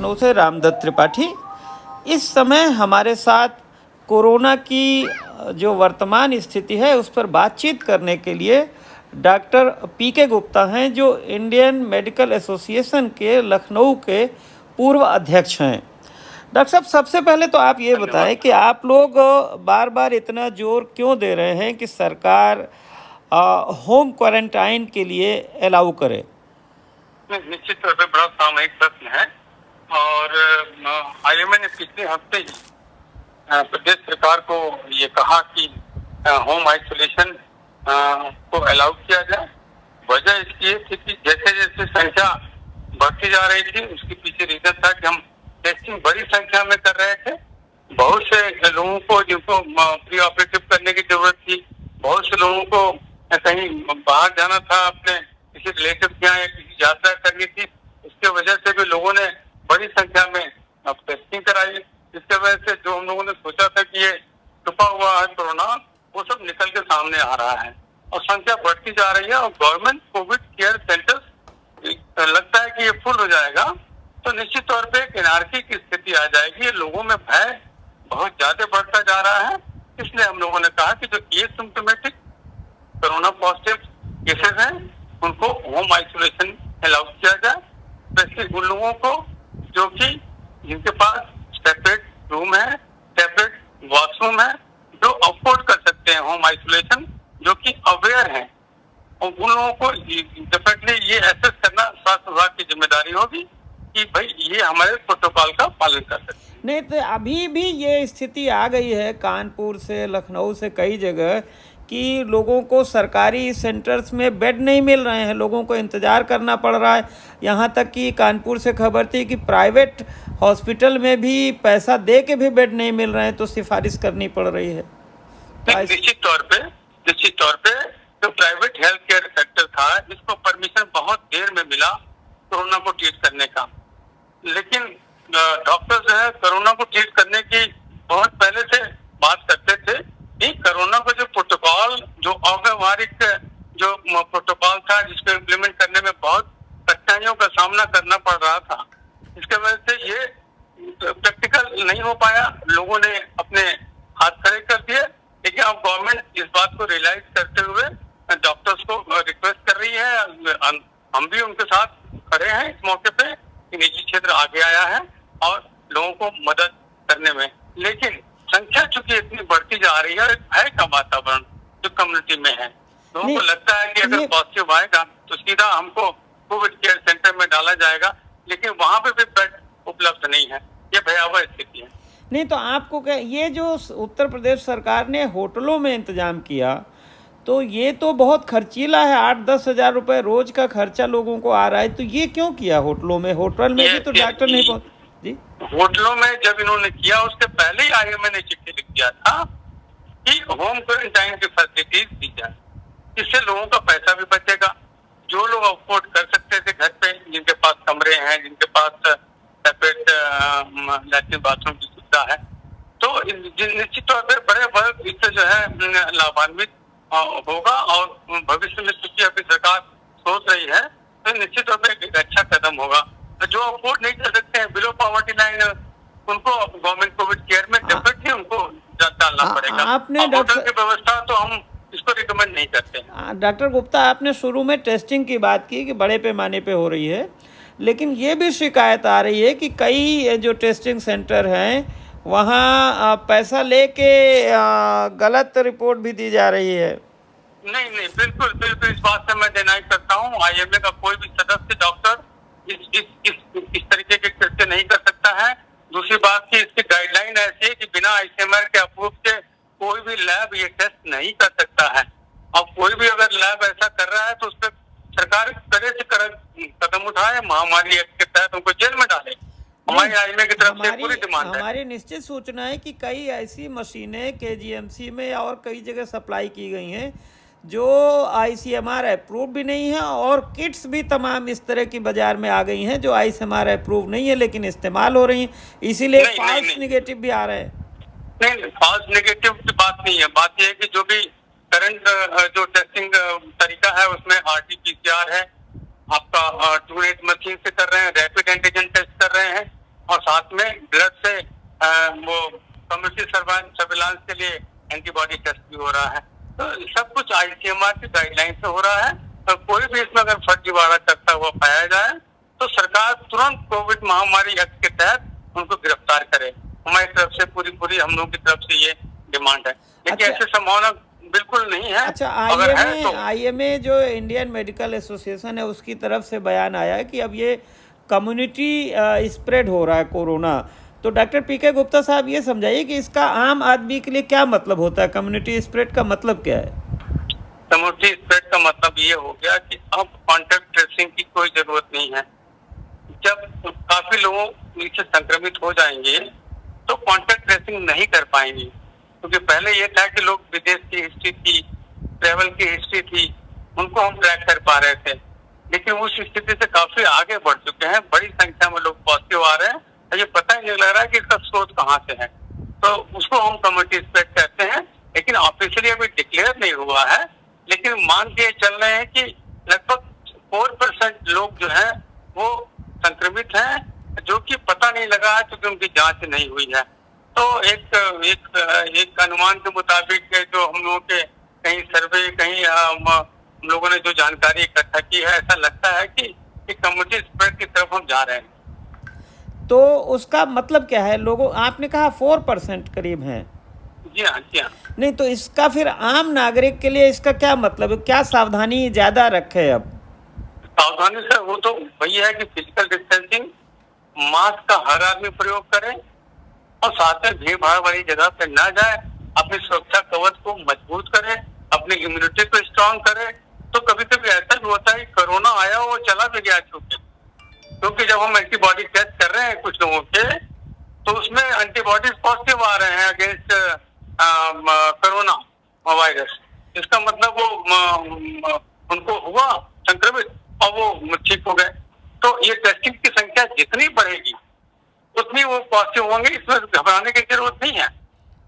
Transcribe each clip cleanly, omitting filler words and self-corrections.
लखनऊ से रामदत्त त्रिपाठी। इस समय हमारे साथ कोरोना की जो वर्तमान स्थिति है उस पर बातचीत करने के लिए डॉक्टर पीके गुप्ता हैं, जो इंडियन मेडिकल एसोसिएशन के लखनऊ के पूर्व अध्यक्ष हैं। डॉक्टर साहब, सबसे पहले तो आप ये बताएं कि आप लोग बार बार इतना जोर क्यों दे रहे हैं कि सरकार होम क्वारंटाइन के लिए अलाउ करे? निश्चित तौर पर बड़ा सामयिक प्रश्न है और आईएमए ने पिछले हफ्ते ही प्रदेश सरकार को ये कहा कि होम आइसोलेशन को अलाउ किया जाए। वजह इसकी ये थी कि जैसे जैसे संख्या बढ़ती जा रही थी उसके पीछे रीजन था कि हम टेस्टिंग बड़ी संख्या में कर रहे थे। बहुत से लोगों को जिनको प्री ऑपरेटिव करने की जरूरत थी, बहुत से लोगों को कहीं बाहर जाना था, अपने किसी रिलेटिव के यहाँ या किसी यात्रा करनी थी, उसके वजह से भी लोगों ने बड़ी संख्या में अब टेस्टिंग कराई। जिसके वजह से जो हम लोगों ने सोचा था कि ये छुपा हुआ है कोरोना, वो सब निकल के सामने आ रहा है और संख्या बढ़ती जा रही है और गवर्नमेंट कोविड केयर सेंटर लगता है कि ये फुल हो जाएगा तो निश्चित तौर पे एक एनार्की की स्थिति आ जाएगी। लोगों में भय बहुत ज्यादा बढ़ता जा रहा है। इसलिए हम लोगों ने कहा कि जो एसिम्प्टोमेटिक कोरोना पॉजिटिव केसेस हैं उनको होम आइसोलेशन अलाउ किया जाए, स्पेशली उन लोगों को जो कि जिनके पास सेपरेट रूम है, सेपरेट वॉशरूम है, जो अफोर्ड कर सकते हैं होम आइसोलेशन, जो कि अवेयर हैं, और उन लोगों को डेफिनेटली ये एसेस करना स्वास्थ्य विभाग की जिम्मेदारी होगी कि भाई ये हमारे प्रोटोकॉल का पालन कर सकते हैं। नहीं तो अभी भी ये स्थिति आ गई है कानपुर से, लखनऊ से, कई जगह कि लोगों को सरकारी सेंटर्स में बेड नहीं मिल रहे हैं, लोगों को इंतज़ार करना पड़ रहा है। यहाँ तक कि कानपुर से खबर थी कि प्राइवेट हॉस्पिटल में भी पैसा दे के भी बेड नहीं मिल रहे हैं, तो सिफारिश करनी पड़ रही है। निश्चित तौर पे जो प्राइवेट हेल्थ केयर सेक्टर था जिसको परमिशन बहुत देर में मिला कोरोना को ट्रीट करने का, लेकिन डॉक्टर जो है कोरोना को ट्रीट करने की बहुत पहले से बात करते थे कि कोरोना का जो प्रोटोकॉल, जो अव्यवहारिक जो प्रोटोकॉल था जिसको इम्प्लीमेंट करने में बहुत कठिनाइयों का सामना करना पड़ रहा था, इसके वजह से ये प्रैक्टिकल नहीं हो पाया। लोगों ने अपने हाथ खड़े कर दिए, लेकिन अब गवर्नमेंट इस बात को रियलाइज करते हुए डॉक्टर्स को रिक्वेस्ट कर रही है, हम भी उनके साथ खड़े हैं इस मौके पे कि निजी क्षेत्र आगे आया है और लोगों को मदद करने में। लेकिन संख्या चूंकि इतनी बढ़ती जा रही है, भय का वातावरण जो कम्युनिटी में है, लोगों को लगता है कि अगर पॉजिटिव आएगा तो सीधा हमको कोविड केयर सेंटर में डाला जाएगा, लेकिन वहां पे भी बेड उपलब्ध नहीं है। ये भयावह स्थिति है। नहीं तो आपको क्या, ये जो उत्तर प्रदेश सरकार ने होटलों में इंतजाम किया तो ये तो बहुत खर्चीला है, 8-10 हज़ार रुपए रोज का खर्चा लोगों को आ रहा है, तो ये क्यों किया होटलों में? होटल में भी तो डॉक्टर नहीं पहुंच जी। होटलों में जब इन्होंने किया उसके पहले ही आईएमए ने चिट्ठी लिख दिया था कि होम क्वारंटाइन की फैसिलिटीज दी जाए, इससे लोगों का पैसा भी बचेगा। जो लोग अफोर्ड कर सकते थे घर पे, जिनके पास कमरे हैं, जिनके पास सेपरेट लैट्रिन बाथरूम की सुविधा है, तो निश्चित तौर पर बड़े वर्ग इससे जो है लाभान्वित होगा और भविष्य में चूंकि अभी सरकार सोच रही है तो निश्चित तौर पर एक अच्छा कदम होगा। जो अफोर्ड नहीं कर सकते हैं, बिलो पॉवर्टी लाइन, उनको गवर्नमेंट कोविड केयर में डेफिनेटली उनको डालना पड़ेगा। आपने होटल की व्यवस्था तो हम इसको रिकमेंड नहीं करते हैं। डॉक्टर गुप्ता, आपने शुरू में टेस्टिंग की बात की कि बड़े पैमाने पे हो रही है, लेकिन ये भी शिकायत आ रही है कि कई जो टेस्टिंग सेंटर हैं वहाँ पैसा लेके गलत रिपोर्ट भी दी जा रही है। नहीं, बिल्कुल इस बात से मैं डिनाई करता हूँ। आईएमए का कोई भी सदस्य डॉक्टर इस तरीके के कृत्य नहीं कर सकता है। दूसरी बात की इसकी गाइडलाइन ऐसी है कि बिना आईसीएमआर के अप्रूव के कोई भी लैब ये टेस्ट नहीं कर सकता है। अब कोई भी अगर लैब ऐसा कर रहा है तो उस पर सरकार कड़े से कदम उठाए, महामारी एक्ट के तहत उनको जेल में डाले। हमारी आईएमए की तरफ से पूरी डिमांड है। हमारी निश्चित सूचना है कि कई ऐसी मशीनें केजीएमसी में और कई जगह सप्लाई की गई हैं जो आईसीएमआर अप्रूव भी नहीं है, और किट्स भी तमाम इस तरह की बाजार में आ गई हैं जो आईसीएमआर अप्रूव नहीं है लेकिन इस्तेमाल हो रही हैं, इसीलिए फॉल्स नेगेटिव भी आ रहे हैं। नहीं, फॉल्स नेगेटिव की बात नहीं है। बात यह है कि जो भी करंट जो टेस्टिंग तरीका है उसमें आरटी-पीसीआर है, आपका 2 मशीन से कर रहे हैं, रैपिड एंटीजन टेस्ट कर रहे हैं, और साथ में ब्लड से वो कम्युनिटी सर्विलांस के लिए एंटीबॉडी टेस्ट भी हो रहा है। तो सब कुछ ICMR की गाइडलाइन से हो रहा है। तो कोई भी इसमें अगर फर्जीवाड़ा करता हुआ पाया जाए तो सरकार तुरंत कोविड महामारी एक्ट के तहत उनको गिरफ्तार करे। हमारी तरफ से पूरी हम लोगों की तरफ से ये डिमांड है, लेकिन ऐसी संभावना बिल्कुल नहीं है। अच्छा, अगर है तो IMA जो इंडियन मेडिकल एसोसिएशन है उसकी तरफ से बयान आया है कि अब ये कम्युनिटी स्प्रेड हो रहा है कोरोना। तो डॉक्टर PK गुप्ता साहब ये समझाइए कि इसका आम आदमी के लिए क्या मतलब होता है, कम्युनिटी स्प्रेड का मतलब क्या है? कम्युनिटी स्प्रेड का मतलब ये हो गया कि अब कॉन्टैक्ट ट्रेसिंग की कोई जरूरत नहीं है। जब काफी लोगों इससे संक्रमित हो जाएंगे तो कॉन्टैक्ट ट्रेसिंग नहीं कर पाएंगे, क्योंकि पहले ये था कि लोग विदेश की हिस्ट्री थी, ट्रेवल की हिस्ट्री थी, उनको हम ट्रैक कर पा रहे थे। लेकिन उस स्थिति से काफी आगे बढ़ चुके हैं, बड़ी संख्या में लोग पॉजिटिव आ रहे हैं, ये पता ही नहीं लग रहा है कि इसका स्रोत कहाँ से है। तो उसको हम कम्युनिटी स्प्रेड कहते हैं, लेकिन ऑफिशियली अभी डिक्लेयर नहीं हुआ है। लेकिन मान के चल रहे हैं कि लगभग 4% लोग जो हैं वो संक्रमित हैं, जो कि पता नहीं लगा है क्योंकि उनकी जांच नहीं हुई है। तो एक अनुमान के मुताबिक जो हम लोगों के कहीं सर्वे, कहीं हम लोगों ने जो जानकारी इकट्ठा की है, ऐसा लगता है कि कम्युनिटी स्प्रेड की तरफ हम जा रहे हैं। तो उसका मतलब क्या है? लोगों, आपने कहा 4% करीब हैं। जी हाँ, जी हाँ। नहीं, तो इसका फिर आम नागरिक के लिए इसका क्या मतलब है? क्या सावधानी ज्यादा रखे? अब सावधानी से वो तो वही है कि फिजिकल डिस्टेंसिंग, मास्क का हर आदमी प्रयोग करे और साथ में भीड़ भाड़ वाली जगह पे ना जाए, अपनी सुरक्षा कवच को मजबूत करे, अपनी इम्यूनिटी को स्ट्रांग करे। तो कभी कभी ऐसा भी होता है कि कोरोना आया वो चला भी गया चूंकि, क्योंकि जब हम एंटीबॉडी टेस्ट कर रहे हैं कुछ लोगों के, तो उसमें एंटीबॉडीज पॉजिटिव आ रहे हैं अगेंस्ट कोरोना वायरस। इसका मतलब वो उनको हुआ संक्रमित और वो ठीक हो गए। तो ये टेस्टिंग की संख्या जितनी बढ़ेगी उतनी वो पॉजिटिव होंगे, इसमें घबराने की जरूरत नहीं है।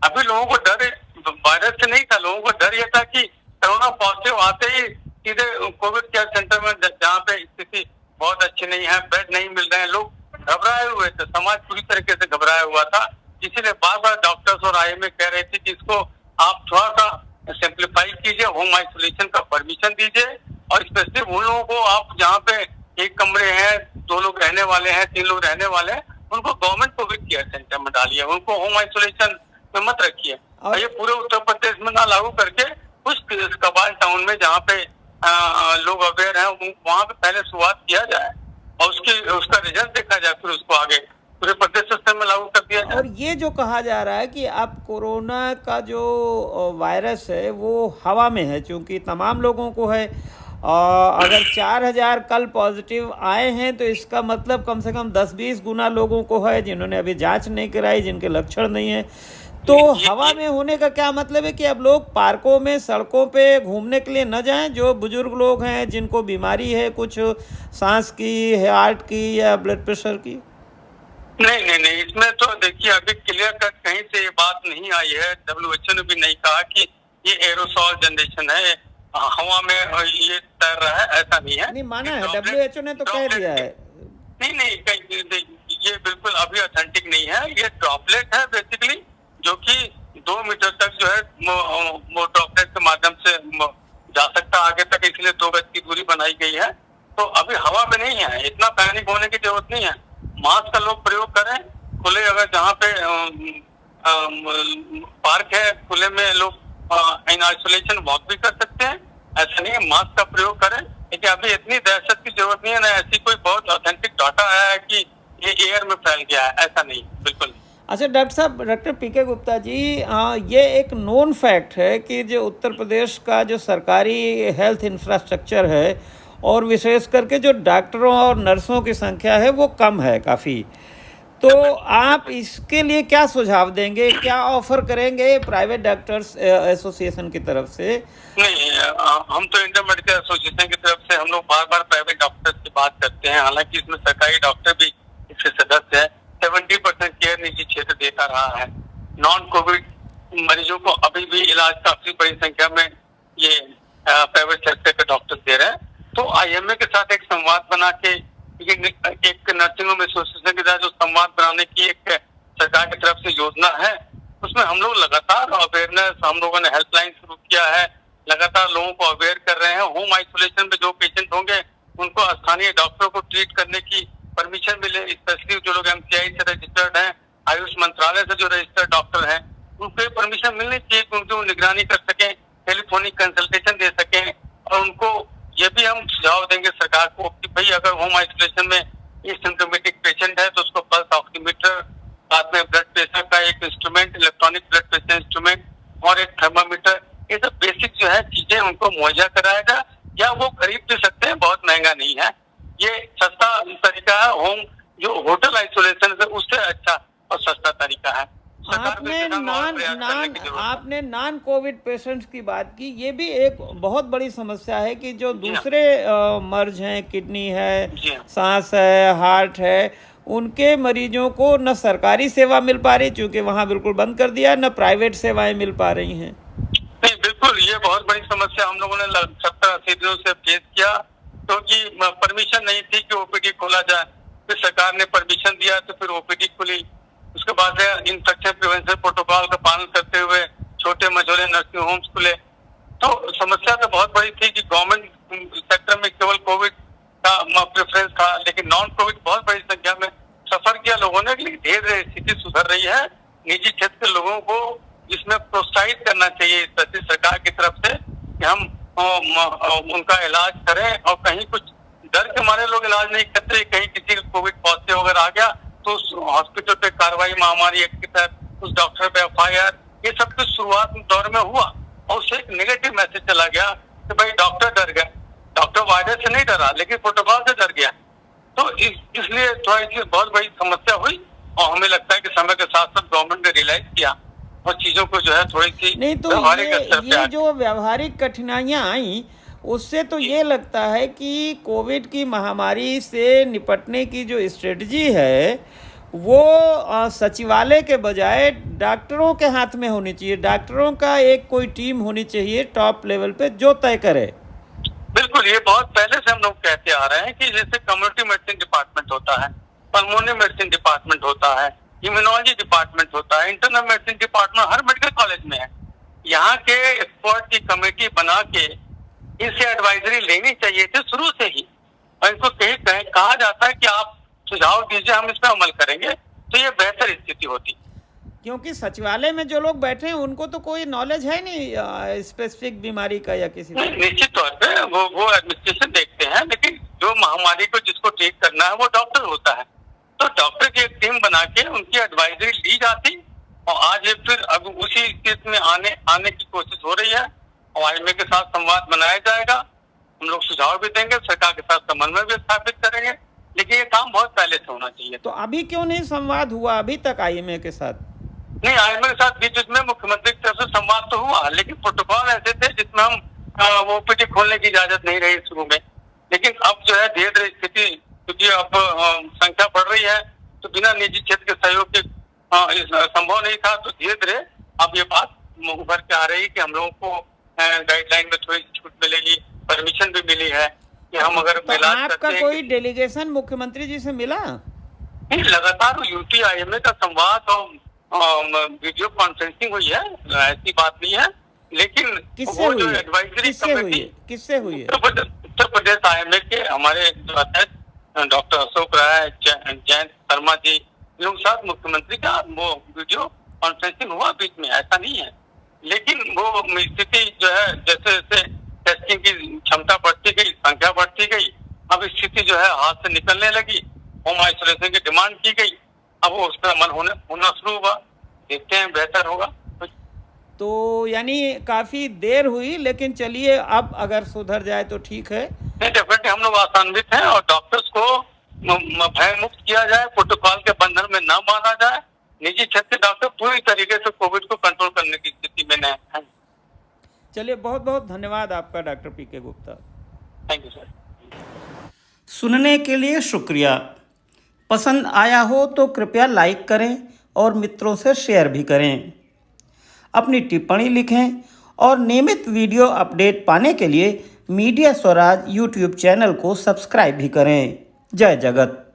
अभी लोगों को डर वायरस से नहीं था, लोगों को डर ये था कि कोरोना पॉजिटिव आते ही सीधे कोविड केयर सेंटर में, जहाँ पे स्थिति बहुत अच्छी नहीं है, बेड नहीं मिल रहे हैं, लोग घबराए हुए थे, समाज पूरी तरीके से घबराया हुआ था। इसीलिए बार बार डॉक्टर्स और IMA कह रहे थे कि इसको आप थोड़ा सा सिंप्लीफाई कीजिए, होम आइसोलेशन का परमिशन दीजिए, और स्पेशली उन लोगों को आप जहाँ पे एक कमरे हैं, 2 लोग रहने वाले हैं, 3 लोग रहने वाले हैं, उनको गवर्नमेंट कोविड केयर सेंटर में डालिए, उनको होम आइसोलेशन में मत रखिए। और ये पूरे उत्तर प्रदेश में ना लागू करके कुछ कबाल टाउन में जहाँ पे लोग अवेयर हैं वहाँ पे पहले शुरुआत किया जाए और उसका रिजल्ट देखा जाए, फिर उसको आगे पूरे प्रदेश सिस्टम में लागू कर दिया जाए। और ये जो कहा जा रहा है कि अब कोरोना का जो वायरस है वो हवा में है, क्योंकि तमाम लोगों को है, अगर 4000 कल पॉजिटिव आए हैं तो इसका मतलब कम से कम 10-20 गुना लोगों को है जिन्होंने अभी जांच नहीं कराई, जिनके लक्षण नहीं है। तो हवा में होने का क्या मतलब है कि अब लोग पार्कों में, सड़कों पे घूमने के लिए न जाएं? जो बुजुर्ग लोग हैं, जिनको बीमारी है कुछ सांस की, हार्ट की या ब्लड प्रेशर की? नहीं, इसमें तो देखिए अभी क्लियर कट कहीं से ये बात नहीं आई है। WHO ने भी नहीं कहा कि ये एरोसॉल जनरेशन है, हवा में ये तैर रहा है, ऐसा नहीं है। नहीं माना है, WHO ने तो कह दिया है। नहीं, ये बिल्कुल अभी ऑथेंटिक नहीं है। ये ड्रॉपलेट है बेसिकली, जो कि 2 मीटर तक जो है वो ड्रॉपलेट के माध्यम से जा सकता है आगे तक, इसलिए 2 गज की दूरी बनाई गई है। तो अभी हवा में नहीं है, इतना पैनिक होने की जरूरत नहीं है। मास्क का लोग प्रयोग करें, खुले अगर जहाँ पे पार्क है खुले में लोग इन आइसोलेशन वॉक भी कर सकते हैं, ऐसा नहीं है, मास्क का प्रयोग करें। लेकिन अभी इतनी दहशत की जरूरत नहीं है, ना ऐसी कोई बहुत ऑथेंटिक डाटा आया है कि ये एयर में फैल गया है, ऐसा नहीं, बिल्कुल। अच्छा डॉक्टर साहब, डॉक्टर PK गुप्ता जी, ये एक नोन फैक्ट है कि जो उत्तर प्रदेश का जो सरकारी हेल्थ इंफ्रास्ट्रक्चर है और विशेष करके जो डॉक्टरों और नर्सों की संख्या है वो कम है काफ़ी। तो आप इसके लिए क्या सुझाव देंगे, क्या ऑफर करेंगे प्राइवेट डॉक्टर्स एसोसिएशन की तरफ से? नहीं, हम तो इंडियन मेडिकल एसोसिएशन की तरफ से हम लोग बार बार प्राइवेट डॉक्टर्स की बात करते हैं, हालांकि इसमें सरकारी डॉक्टर भी इसके सदस्य है। 70% केयर निजी क्षेत्र देता रहा है। नॉन कोविड मरीजों को अभी भी इलाज काफी बड़ी संख्या में ये प्राइवेट सेक्टर के डॉक्टर दे रहे हैं। तो IMA के साथ एक संवाद बना के एक नर्सिंग होम एसोसिएशन के साथ जो संवाद बनाने की एक सरकार की तरफ से योजना है, उसमें हम लोग लगातार अवेयरनेस, हम लोगों ने हेल्पलाइन शुरू किया है, लगातार लोगों को अवेयर कर रहे हैं। होम आइसोलेशन में जो पेशेंट होंगे उनको स्थानीय डॉक्टरों को ट्रीट करने की परमिशन मिले, स्पेशली जो लोग MCI से रजिस्टर्ड हैं, आयुष मंत्रालय से जो रजिस्टर्ड डॉक्टर हैं, उनको ये परमिशन मिलनी चाहिए कि उनकी वो निगरानी कर सकें, टेलीफोनिक कंसल्टेशन दे सकें। और उनको ये भी हम सुझाव देंगे सरकार को कि भाई अगर होम आइसोलेशन में एसिम्प्टोमेटिक पेशेंट है तो उसको पल्स ऑक्सीमीटर, साथ में ब्लड प्रेशर का एक instrument, electronic blood pressure instrument और एक थर्मामीटर, ये सब बेसिक जो है चीजें उनको मुहैया कराया जाए, या वो खरीद भी सकते हैं, बहुत महंगा नहीं है। ये सस्ता तरीका है, होम जो होटल आइसोलेशन है उससे अच्छा और सस्ता तरीका है। आपने नॉन कोविड पेशेंट्स की बात की, ये भी एक बहुत बड़ी समस्या है कि जो दूसरे मर्ज हैं, किडनी है, सांस है, हार्ट है, उनके मरीजों को न सरकारी सेवा मिल पा रही, क्योंकि वहाँ बिल्कुल बंद कर दिया, न प्राइवेट सेवाएं मिल पा रही हैं। नहीं, बिल्कुल ये बहुत बड़ी समस्या हम लोगों ने 70-80 दिनों से फेस किया, क्योंकि परमिशन नहीं थी कि OPD खोला जाए। फिर सरकार ने परमिशन दिया तो फिर OPD खुली। उसके बाद इन्फेक्शन प्रिवेंशन प्रोटोकॉल का पालन करते हुए छोटे मझोले नर्सिंग होम्स खुले। तो समस्या तो बहुत बड़ी थी कि गवर्नमेंट सेक्टर में केवल कोविड का प्रेफरेंस था, लेकिन नॉन कोविड बहुत बड़ी संख्या में सफर किया लोगों ने। लेकिन धीरे धीरे स्थिति सुधर रही है। निजी क्षेत्र के लोगों को इसमें प्रोत्साहित करना चाहिए सरकार की तरफ से कि हम उनका इलाज करें, और कहीं कुछ डर के मारे लोग इलाज नहीं करते, कहीं किसी को कोविड पॉजिटिव अगर आ गया तो उस हॉस्पिटल पे कार्रवाई महामारी एक्ट के तहत उस डॉक्टर पे FIR, ये सब कुछ शुरुआत दौर में हुआ और उससे एक नेगेटिव मैसेज चला गया कि भाई डॉक्टर डर गया। डॉक्टर वायरस से नहीं डरा, लेकिन प्रोटोकॉल से डर गया। तो इसलिए थोड़ा इसलिए बहुत बड़ी समस्या हुई, और हमें लगता है कि समय के साथ साथ गवर्नमेंट ने रियलाइज किया और चीजों को जो है थोड़ी सी नहीं, तो ये जो व्यावहारिक कठिनाइयां आई, उससे तो ये लगता है कि कोविड की महामारी से निपटने की जो स्ट्रेटजी है वो सचिवालय के बजाय डॉक्टरों के हाथ में होनी चाहिए। डॉक्टरों का एक कोई टीम होनी चाहिए टॉप लेवल पे जो तय करे। बिल्कुल, ये बहुत पहले से हम लोग कहते आ रहे हैं कि जैसे कम्युनिटी मेडिसिन डिपार्टमेंट होता है, पल्मोनरी मेडिसिन डिपार्टमेंट होता है, इम्यूनोलॉजी डिपार्टमेंट होता है, इंटरनल मेडिसिन डिपार्टमेंट हर मेडिकल कॉलेज में है। यहाँ के एक्सपर्ट की कमेटी बना के इनसे एडवाइजरी लेनी चाहिए थी शुरू से ही, और इनको कहा जाता है कि आप सुझाव दीजिए, हम इस पर अमल करेंगे, तो ये बेहतर स्थिति होती। क्योंकि सचिवालय में जो लोग बैठे हैं उनको तो कोई नॉलेज है नहीं स्पेसिफिक बीमारी का या किसी निश्चित तौर पे वो एडमिनिस्ट्रेशन देखते हैं, लेकिन जो महामारी को जिसको ट्रीट करना है वो डॉक्टर होता है। तो डॉक्टर की एक टीम बना के उनकी एडवाइजरी ली जाती, और आज ये फिर अब उसी स्थिति में आने की कोशिश हो रही है, और IMA के साथ संवाद बनाया जाएगा। हम लोग सुझाव भी देंगे, सरकार के साथ समन्वय भी स्थापित करेंगे, लेकिन ये काम बहुत पहले से होना चाहिए। तो अभी क्यों नहीं संवाद हुआ अभी तक IMA के साथ? नहीं, IMA के साथ बीच में मुख्यमंत्री की तरफ से संवाद तो हुआ, लेकिन प्रोटोकॉल ऐसे थे जिसमें हम वो OPD खोलने की इजाजत नहीं रही शुरू में। लेकिन अब जो है धीरे धीरे स्थिति, क्योंकि अब संख्या बढ़ रही है, तो बिना निजी क्षेत्र के सहयोग के संभव नहीं था। तो धीरे धीरे अब ये बात उभर के आ रही है कि हम लोगों को गाइडलाइन में थोड़ी छूट मिलेगी, परमिशन भी मिली है कि हम अगर तो आपका कोई डेलीगेशन मुख्यमंत्री जी से मिला? नहीं, लगातार UT IMA का संवाद और वीडियो कॉन्फ्रेंसिंग हुई है, ऐसी बात नहीं है। लेकिन वो जो एडवाइजरी कमेटी किससे हुई है? उत्तर प्रदेश IMA के हमारे जो अध्यक्ष डॉक्टर अशोक राय, जयंत शर्मा जी, लोग साथ मुख्यमंत्री का वो वीडियो कॉन्फ्रेंसिंग हुआ बीच में, ऐसा नहीं है। लेकिन वो स्थिति जो है जैसे जैसे टेस्टिंग की क्षमता बढ़ती गई, संख्या बढ़ती गई, अब स्थिति जो है हाथ से निकलने लगी, होम आइसोलेशन की डिमांड की गई, अब वो उस पर अमल होना शुरू हुआ। देखते हैं बेहतर होगा। तो यानी काफी देर हुई, लेकिन चलिए अब अगर सुधर जाए तो ठीक है। नहीं, डेफिनेटली हम लोग आशान्वित हैं, और डॉक्टर्स को भय मुक्त किया जाए, प्रोटोकॉल के बंधन में न बांधा जाए। निजी क्षेत्र के डॉक्टर पूरी तरीके से कोविड को कंट्रोल करने की स्थिति में है। चलिए, बहुत बहुत धन्यवाद आपका doctor PK Gupta. Thank you sir. सुनने के लिए शुक्रिया। पसंद आया हो तो कृपया लाइक करें और मित्रों से शेयर भी करें। अपनी टिप्पणी लिखें और नियमित वीडियो अपडेट पाने के लिए मीडिया स्वराज YouTube चैनल को सब्सक्राइब भी करें। जय जगत।